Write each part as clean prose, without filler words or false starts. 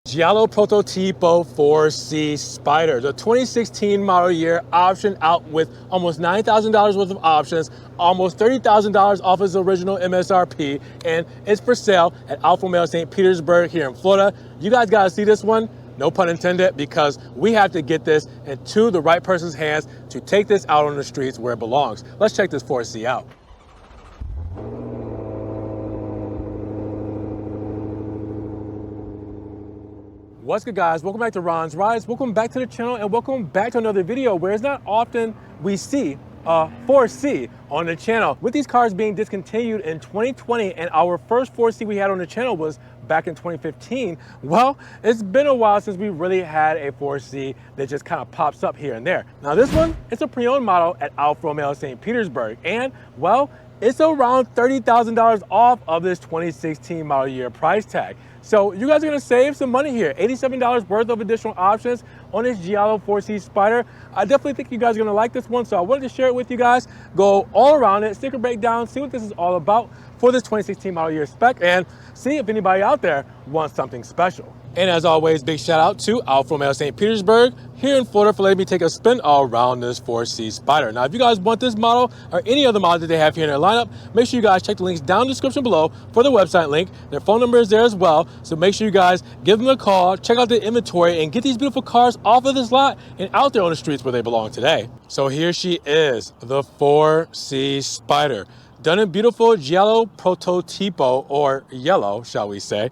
Giallo Prototipo 4C Spider, the 2016 model year, optioned out with almost $9,000 worth of options, almost $30,000 off its original MSRP, and it's for sale at Alfa Romeo St. Petersburg here in Florida. You guys gotta see this one, no pun intended, because we have to get this into the right person's hands to take this out on the streets where it belongs. Let's check this 4C out. What's good, guys? Welcome back to Ron's Rides. Welcome back to the channel and welcome back to another video where it's not often we see a 4C on the channel. With these cars being discontinued in 2020 and our first 4C we had on the channel was back in 2015, well, it's been a while since we really had a 4C that just kind of pops up here and there. Now this one, it's a pre-owned model at Alfa Romeo St. Petersburg, and well, it's around $30,000 off of this 2016 model year price tag. So you guys are gonna save some money here. $87 worth of additional options on this Giallo 4C Spider. I definitely think you guys are gonna like this one, so I wanted to share it with you guys, go all around it, sticker breakdown, see what this is all about for this 2016 model year spec, and see if anybody out there wants something special. And as always, big shout out to Alfa Romeo St. Petersburg here in Florida for letting me take a spin around this 4C Spider. Now, if you guys want this model or any other model that they have here in their lineup, make sure you guys check the links down in the description below for the website link. Their phone number is there as well, so make sure you guys give them a call, check out the inventory, and get these beautiful cars off of this lot and out there on the streets where they belong today. So here she is, the 4C Spider. Done in beautiful Giallo Prototipo, or yellow, shall we say.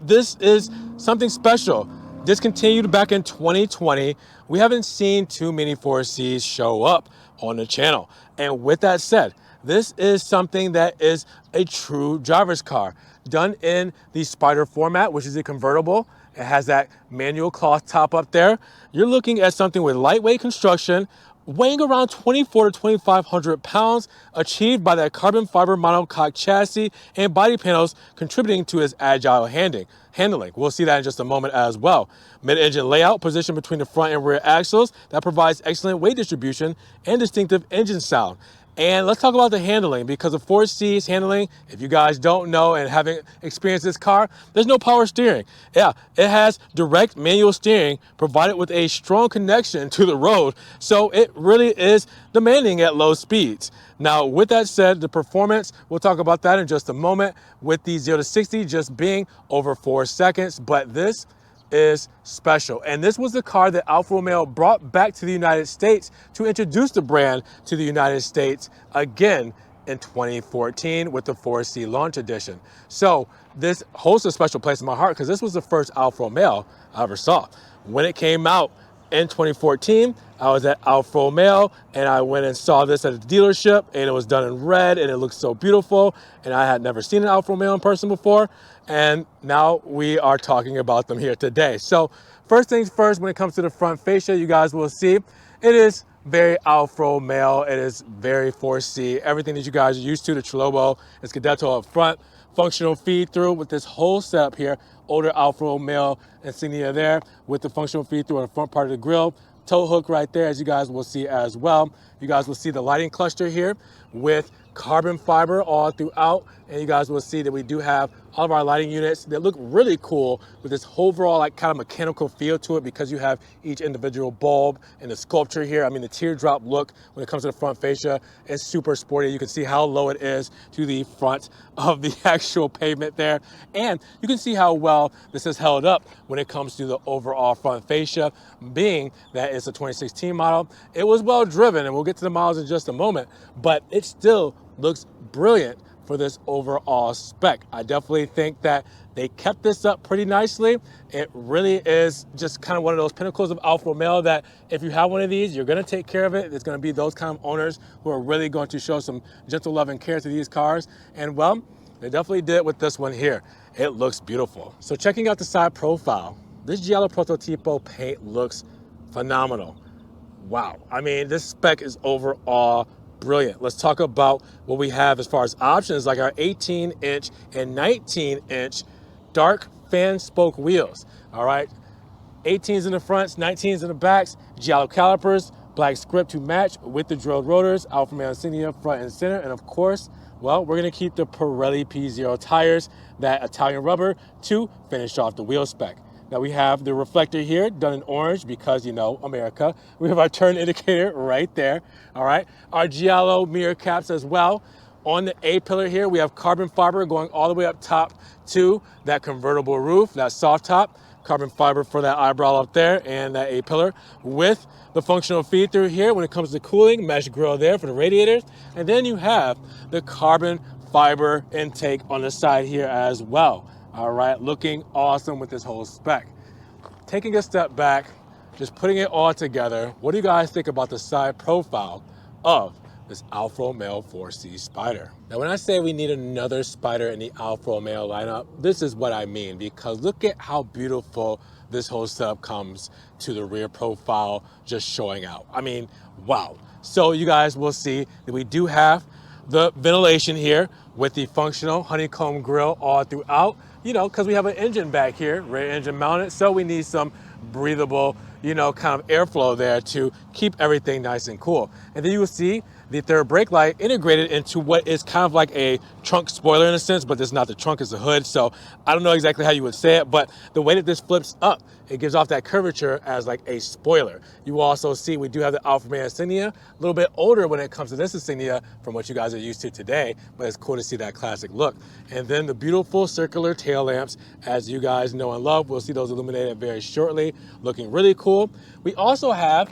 This is something special. Discontinued back in 2020. We haven't seen too many 4Cs show up on the channel. And with that said, this is something that is a true driver's car. Done in the Spider format, which is a convertible. It has that manual cloth top up there. You're looking at something with lightweight construction, weighing around 24 to 2,500 pounds, achieved by that carbon fiber monocoque chassis and body panels contributing to its agile handling. We'll see that in just a moment as well. Mid-engine layout positioned between the front and rear axles that provides excellent weight distribution and distinctive engine sound. And let's talk about the handling, because of 4C's handling, if you guys don't know and haven't experienced this car, there's no power steering. Yeah, it has direct manual steering provided with a strong connection to the road, so it really is demanding at low speeds. Now, with that said, the performance, we'll talk about that in just a moment, with the 0 to 60 just being over 4 seconds, but this is special. And this was the car that Alfa Romeo brought back to the United States to introduce the brand to the United States again in 2014 with the 4C launch edition. So this holds a special place in my heart because this was the first Alfa Romeo I ever saw. When it came out in 2014, I was at Alfa Romeo and I went and saw this at a dealership, and it was done in red and it looked so beautiful, and I had never seen an Alfa Romeo in person before, and now we are talking about them here today. So first things first, when it comes to the front fascia, you guys will see it is very Alfa Romeo. It is very 4C. Everything that you guys are used to, the Trilobo, it's Scudetto up front, functional feed through with this whole setup here, older Alfa Romeo insignia there with the functional feed through on the front part of the grille, tow hook right there, as you guys will see as well. You guys will see the lighting cluster here with carbon fiber all throughout, and you guys will see that we do have all of our lighting units that look really cool with this overall like kind of mechanical feel to it, because you have each individual bulb and the sculpture here. I mean, the teardrop look when it comes to the front fascia is super sporty. You can see how low it is to the front of the actual pavement there, and you can see how well this is held up when it comes to the overall front fascia, being that it's a 2016 model. It was well driven, and we'll get to the miles in just a moment, but it still looks brilliant for this overall spec. I definitely think that they kept this up pretty nicely. It really is just kind of one of those pinnacles of Alfa Romeo that if you have one of these, you're gonna take care of it. It's gonna be those kind of owners who are really going to show some gentle love and care to these cars. And well, they definitely did with this one here. It looks beautiful. So checking out the side profile, this Giallo Prototipo paint looks phenomenal. Wow, I mean, this spec is overall brilliant. Let's talk about what we have as far as options, like our 18-inch and 19-inch dark fan spoke wheels. All right, 18s in the fronts, 19s in the backs, Giallo calipers, black script to match with the drilled rotors, Alfa Romeo insignia front and center, and of course, well, we're gonna keep the Pirelli P0 tires, that Italian rubber, to finish off the wheel spec. Now we have the reflector here done in orange because, you know, America. We have our turn indicator right there, all right? Our Giallo mirror caps as well. On the A pillar here, we have carbon fiber going all the way up top to that convertible roof, that soft top. Carbon fiber for that eyebrow up there and that A pillar with the functional feed through here when it comes to cooling, mesh grill there for the radiators. And then you have the carbon fiber intake on the side here as well. All right, looking awesome with this whole spec. Taking a step back, just putting it all together, what do you guys think about the side profile of this Alfa Romeo 4C Spider? Now, when I say we need another Spider in the Alfa Romeo lineup, this is what I mean, because look at how beautiful this whole setup comes to the rear profile just showing out. I mean, wow. So you guys will see that we do have the ventilation here with the functional honeycomb grille all throughout, you know, because we have an engine back here, rear engine mounted, so we need some breathable, you know, kind of airflow there to keep everything nice and cool. And then you will see the third brake light integrated into what is kind of like a trunk spoiler in a sense, but it's not the trunk, it's the hood. So I don't know exactly how you would say it, but the way that this flips up, it gives off that curvature as like a spoiler. You will also see we do have the Alfa Romeo insignia, a little bit older when it comes to this insignia from what you guys are used to today, but it's cool to see that classic look. And then the beautiful circular tail lamps, as you guys know and love. We'll see those illuminated very shortly, looking really cool. We also have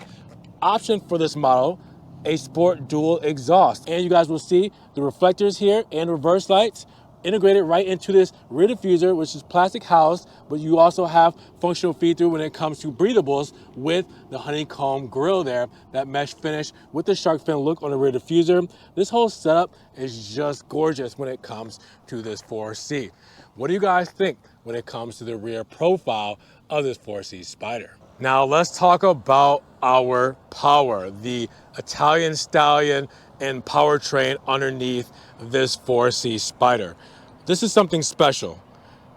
option for this model, a sport dual exhaust, and you guys will see the reflectors here and reverse lights integrated right into this rear diffuser, which is plastic housed, but you also have functional feed through when it comes to breathables with the honeycomb grille there, that mesh finish with the shark fin look on the rear diffuser. This whole setup is just gorgeous when it comes to this 4C. What do you guys think when it comes to the rear profile of this 4C Spider? Now let's talk about our power, the Italian stallion and powertrain underneath this 4C Spider. This is something special.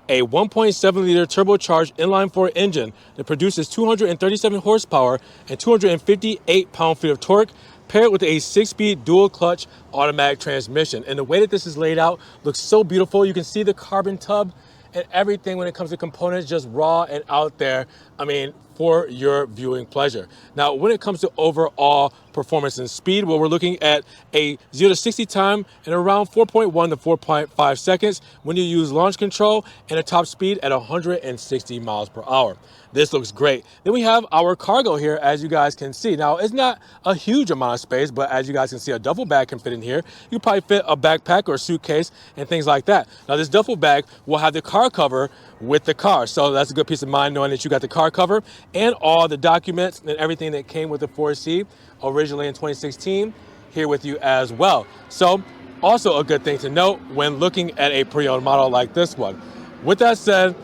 A 1.7 liter turbocharged inline-4 engine that produces 237 horsepower and 258 pound-feet of torque, paired with a 6-speed dual clutch automatic transmission. And the way that this is laid out looks so beautiful. You can see the carbon tub and everything when it comes to components just raw and out there. I mean, for your viewing pleasure. Now, when it comes to overall performance and speed, well, we're looking at a 0 to 60 time in around 4.1 to 4.5 seconds when you use launch control, and a top speed at 160 miles per hour. This looks great. Then we have our cargo here, as you guys can see. Now, it's not a huge amount of space, but as you guys can see, a duffel bag can fit in here. You probably fit a backpack or a suitcase and things like that. Now, this duffel bag will have the car cover with the car. So that's a good peace of mind knowing that you got the car cover and all the documents and everything that came with the 4C originally in 2016 here with you as well. So also a good thing to note when looking at a pre-owned model like this one. With that said,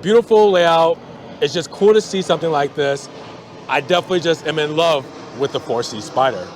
beautiful layout. It's just cool to see something like this. I definitely just am in love with the 4C Spider.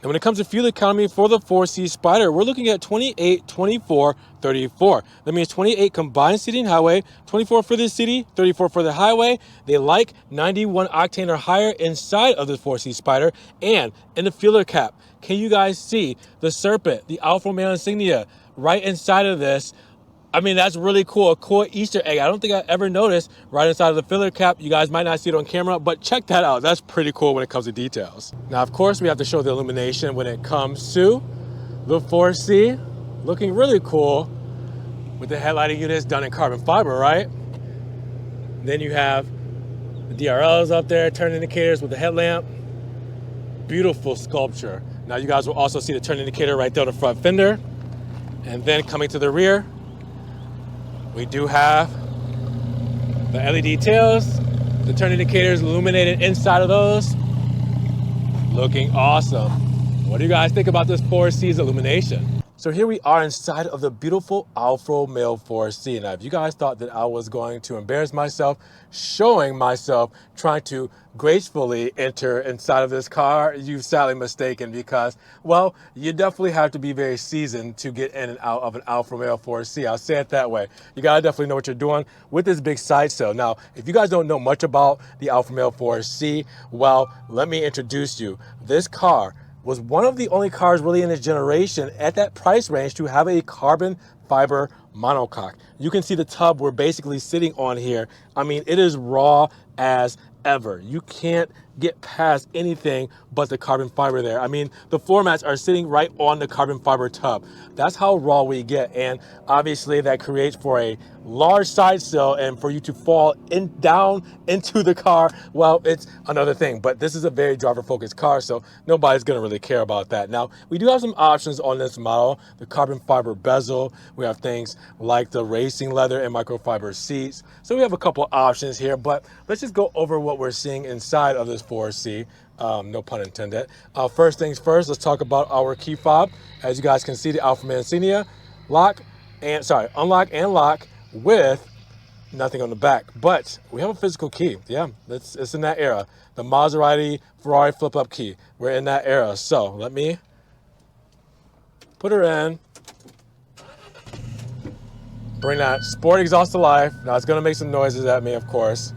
And when it comes to fuel economy for the 4C Spider, we're looking at 28, 24, 34. That means 28 combined city and highway, 24 for the city, 34 for the highway. They like 91 octane or higher inside of the 4C Spider. And in the fueler cap, can you guys see the Serpent, the Alfa Romeo insignia right inside of this? I mean, that's really cool, a cool Easter egg. I don't think I ever noticed right inside of the filler cap. You guys might not see it on camera, but check that out. That's pretty cool when it comes to details. Now, of course, we have to show the illumination when it comes to the 4C. Looking really cool with the headlighting units done in carbon fiber, right? Then you have the DRLs up there, turn indicators with the headlamp. Beautiful sculpture. Now, you guys will also see the turn indicator right there on the front fender. And then coming to the rear, we do have the LED tails, the turn indicators illuminated inside of those. Looking awesome. What do you guys think about this 4C's illumination? So here we are inside of the beautiful Alfa Romeo 4C. Now, if you guys thought that I was going to embarrass myself, showing myself, trying to gracefully enter inside of this car, you've sadly mistaken, because, well, you definitely have to be very seasoned to get in and out of an Alfa Romeo 4C. I'll say it that way. You gotta definitely know what you're doing with this big side sill. Now, if you guys don't know much about the Alfa Romeo 4C, well, let me introduce you. This car was one of the only cars really in its generation at that price range to have a carbon fiber monocoque. You can see the tub we're basically sitting on here. I mean, it is raw as ever. You can't get past anything but the carbon fiber there. I mean, the floor mats are sitting right on the carbon fiber tub. That's how raw we get. And obviously that creates for a large side sill, and for you to fall down into the car, well, it's another thing. But this is a very driver focused car, so nobody's gonna really care about that. Now, we do have some options on this model. The carbon fiber bezel, we have things like the racing leather and microfiber seats. So we have a couple options here, but let's just go over what we're seeing inside of this 4C. No pun intended. First things first, let's talk about our key fob. As you guys can see, the Alfa Romeo insignia, unlock and lock with nothing on the back. But we have a physical key. Yeah, it's in that era. The Maserati Ferrari flip-up key. We're in that era. So let me put her in. Bring that sport exhaust to life. Now it's gonna make some noises at me, of course.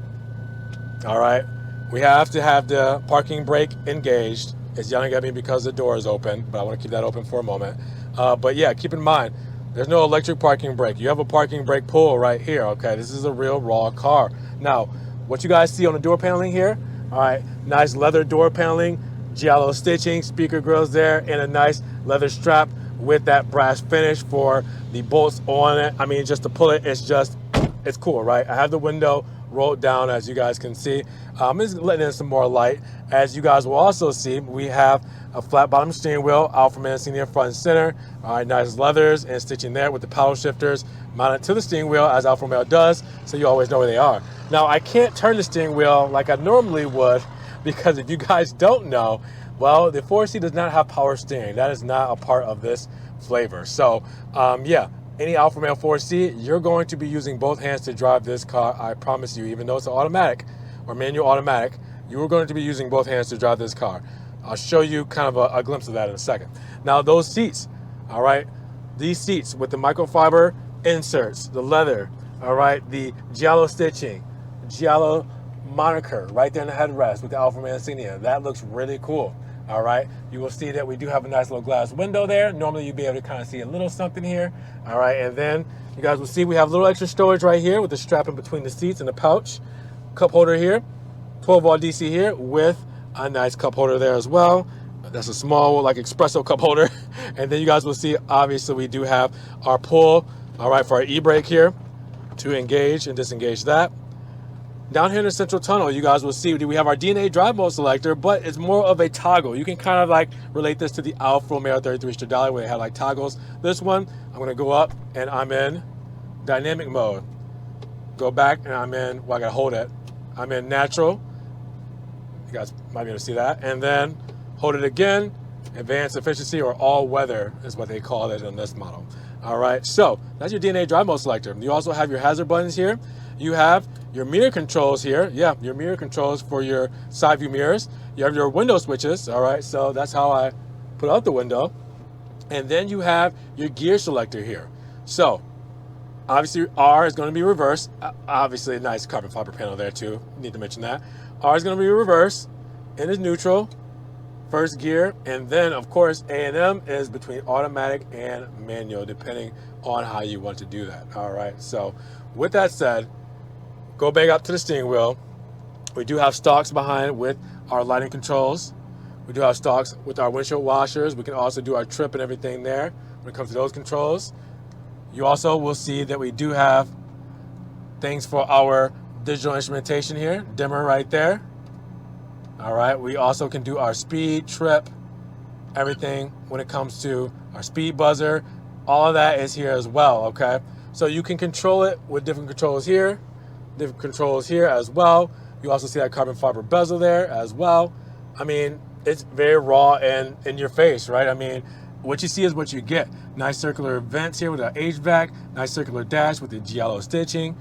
All right. We have to have the parking brake engaged. It's yelling at me because the door is open, but I want to keep that open for a moment. But yeah, keep in mind, there's no electric parking brake. You have a parking brake pull right here, okay? This is a real raw car. Now, what you guys see on the door paneling here, all right, nice leather door paneling, Giallo stitching, speaker grills there, and a nice leather strap with that brass finish for the bolts on it. I mean, just to pull it, it's cool, right? I have the window rolled down, as you guys can see. I'm just letting in some more light. As you guys will also see, we have a flat bottom steering wheel, Alfa Romeo insignia front and center. All right, nice leathers and stitching there with the paddle shifters mounted to the steering wheel, as Alfa Romeo does, so you always know where they are. Now, I can't turn the steering wheel like I normally would, because if you guys don't know, well, the 4C does not have power steering. That is not a part of this flavor. So, yeah, any Alfa Romeo 4C, you're going to be using both hands to drive this car. I promise you, even though it's an automatic or manual automatic, you are going to be using both hands to drive this car. I'll show you kind of a glimpse of that in a second. Now, those seats, all right, these seats with the microfiber inserts, the leather, all right, the Giallo stitching, Giallo moniker right there in the headrest with the Alfa Romeo insignia. That looks really cool. All right, you will see that we do have a nice little glass window there. Normally you'd be able to kind of see a little something here. All right, and then you guys will see we have a little extra storage right here with the strap in between the seats and the pouch. Cup holder here, 12-volt DC here with a nice cup holder there as well. That's a small, like, espresso cup holder. And then you guys will see, obviously, we do have our pull, all right, for our e-brake here to engage and disengage that. Down here in the central tunnel, you guys will see we have our DNA drive mode selector, but it's more of a toggle. You can kind of like relate this to the Alfa Romeo 33 Stradale where they had like toggles. This one, I'm gonna go up and I'm in dynamic mode. Go back and I'm in, well, I gotta hold it. I'm in natural. You guys might be able to see that. And then hold it again. Advanced efficiency, or all weather is what they call it in this model. All right, so that's your DNA drive mode selector. You also have your hazard buttons here. You have your mirror controls here. Yeah, your mirror controls for your side view mirrors. You have your window switches. All right, so that's how I put out the window. And then you have your gear selector here. So obviously R is going to be reverse. Obviously a nice carbon fiber panel there too. Need to mention that. R is going to be reverse. N is neutral. First gear, and then of course A&M is between automatic and manual, depending on how you want to do that. All right, so with that said, go back up to the steering wheel. We do have stalks behind with our lighting controls. We do have stalks with our windshield washers. We can also do our trip and everything there when it comes to those controls. You also will see that we do have things for our digital instrumentation here, dimmer right there. All right, we also can do our speed, trip, everything when it comes to our speed buzzer. All of that is here as well, okay? So you can control it with different controls here as well. You also see that carbon fiber bezel there as well. I mean, it's very raw and in your face, right? I mean, what you see is what you get. Nice circular vents here with an HVAC, nice circular dash with the Giallo stitching.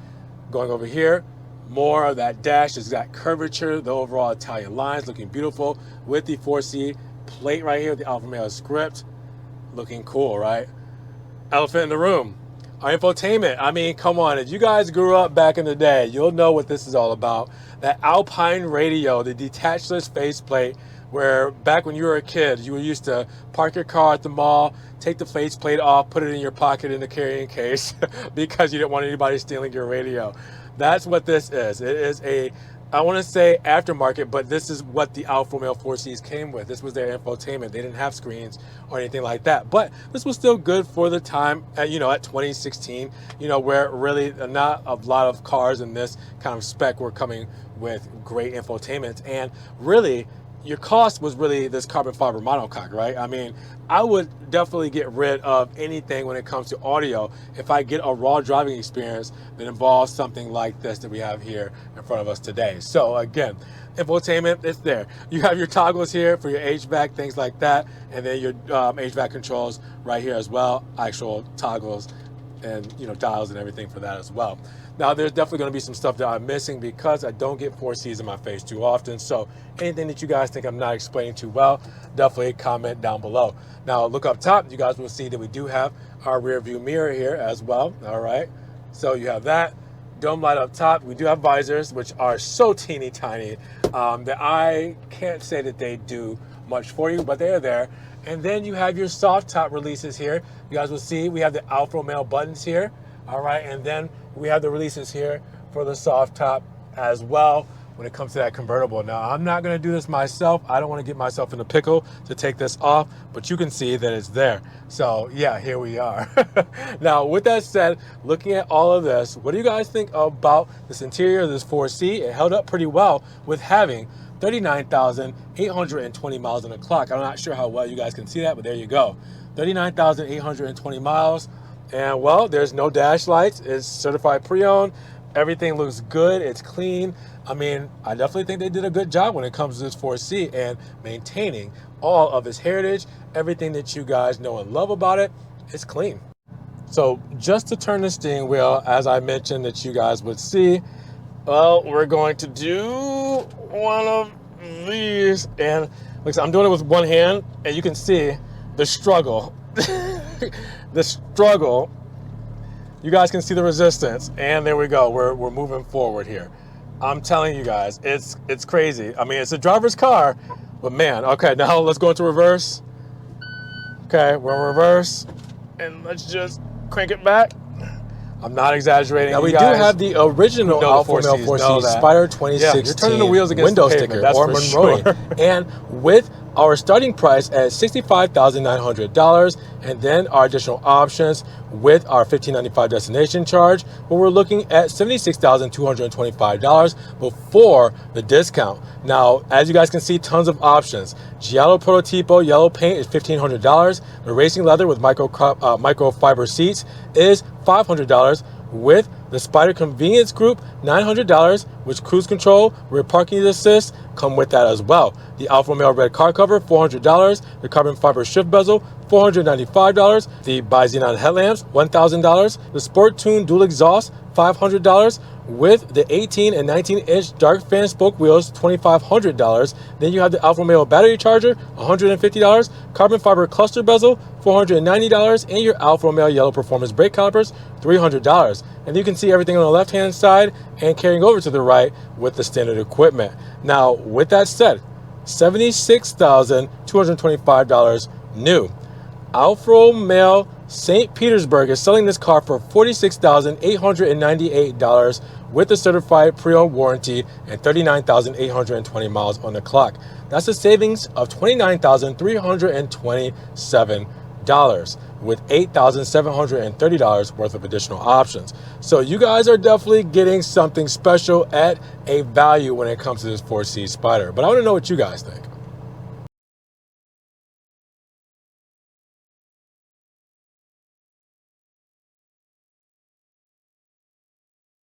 Going over here, more of that dash, has got curvature, the overall Italian lines looking beautiful with the 4C plate right here, the Alfa Romeo script. Looking cool, right? Elephant in the room, our infotainment. I mean, come on, if you guys grew up back in the day, you'll know what this is all about. That Alpine radio, the detachless faceplate, where back when you were a kid, you were used to park your car at the mall, take the faceplate off, put it in your pocket in the carrying case because you didn't want anybody stealing your radio. That's what this is. It is a, I want to say aftermarket, but this is what the Alfa Romeo 4Cs came with. This was their infotainment. They didn't have screens or anything like that, but this was still good for the time, at 2016, where really not a lot of cars in this kind of spec were coming with great infotainment. And really, your cost was really this carbon fiber monocoque, right? I mean, I would definitely get rid of anything when it comes to audio if I get a raw driving experience that involves something like this that we have here in front of us today. So again, infotainment, it's there. You have your toggles here for your HVAC, things like that, and then your HVAC controls right here as well, actual toggles and dials and everything for that as well. Now, there's definitely going to be some stuff that I'm missing because I don't get 4Cs in my face too often. So anything that you guys think I'm not explaining too well, definitely comment down below. Now, look up top. You guys will see that we do have our rear view mirror here as well. All right. So you have that. Dome light up top. We do have visors, which are so teeny tiny that I can't say that they do much for you, but they are there. And then you have your soft top releases here. You guys will see we have the Alfa Romeo buttons here. All right, and then we have the releases here for the soft top as well when it comes to that convertible. Now, I'm not gonna do this myself. I don't wanna get myself in a pickle to take this off, but you can see that it's there. So yeah, here we are. Now, with that said, looking at all of this, what do you guys think about this interior of this 4C? It held up pretty well with having 39,820 miles on the clock. I'm not sure how well you guys can see that, but there you go. 39,820 miles. And well, there's no dash lights. It's certified pre-owned. Everything looks good. It's clean. I mean, I definitely think they did a good job when it comes to this 4C and maintaining all of its heritage. Everything that you guys know and love about it, it's clean. So just to turn the steering wheel, as I mentioned that you guys would see, well, we're going to do one of these. And like I'm doing it with one hand, and you can see the struggle. The struggle. You guys can see the resistance, and there we go. We're moving forward here. I'm telling you guys, it's crazy. I mean, it's a driver's car, but man. Okay, now let's go into reverse. Okay, we're in reverse, and let's just crank it back. I'm not exaggerating. Now, we do have the original Alfa Romeo 4C Spider 2016 you're turning the wheels against window the pavement, sticker or Monroe. Sure. And with our starting price at $65,900, and then our additional options with our $1,595 destination charge, where we're looking at $76,225 before the discount. Now, as you guys can see, tons of options. Giallo Prototipo yellow paint is $1,500. The racing leather with microfiber seats is $500. With the Spider Convenience Group, $900, which cruise control, rear parking assist come with that as well. The Alfa Romeo red car cover, $400. The carbon fiber shift bezel, $495. The bi-xenon headlamps, $1,000. The Sport Tune dual exhaust, $500. With the 18 and 19-inch dark fan spoke wheels, $2,500. Then you have the Alfa Romeo battery charger, $150. Carbon fiber cluster bezel, $490. And your Alfa Romeo yellow performance brake calipers, $300. And you can see everything on the left-hand side and carrying over to the right with the standard equipment. Now, with that said, $76,225 new. Alfa Romeo St. Petersburg is selling this car for $46,898 with a certified pre-owned warranty and 39,820 miles on the clock. That's a savings of $29,327 with $8,730 worth of additional options. So you guys are definitely getting something special at a value when it comes to this 4C Spider. But I want to know what you guys think.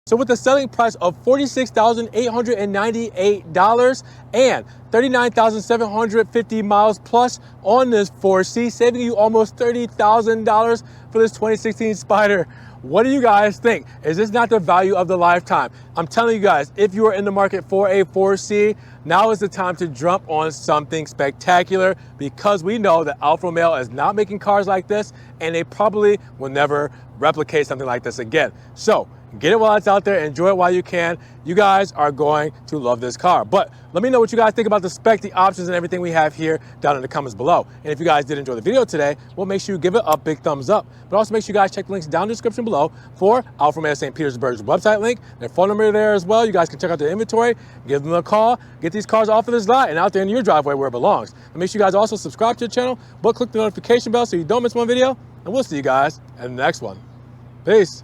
So with a selling price of $46,898 and 39,750 miles plus on this 4C, saving you almost $30,000 for this 2016 Spyder. What do you guys think? Is this not the value of the lifetime? I'm telling you guys, if you are in the market for a 4C, now is the time to jump on something spectacular, because we know that Alfa Romeo is not making cars like this, and they probably will never replicate something like this again. So get it while it's out there, enjoy it while you can. You guys are going to love this car. But let me know what you guys think about the spec, the options, and everything we have here down in the comments below. And if you guys did enjoy the video today, well, make sure you give it a big thumbs up. But also make sure you guys check the links down in the description below for Alfa Romeo St. Petersburg's website link, their phone number there as well. You guys can check out their inventory, give them a call, get these cars off of this lot and out there in your driveway where it belongs. And make sure you guys also subscribe to the channel, but click the notification bell so you don't miss one video. And we'll see you guys in the next one. Peace.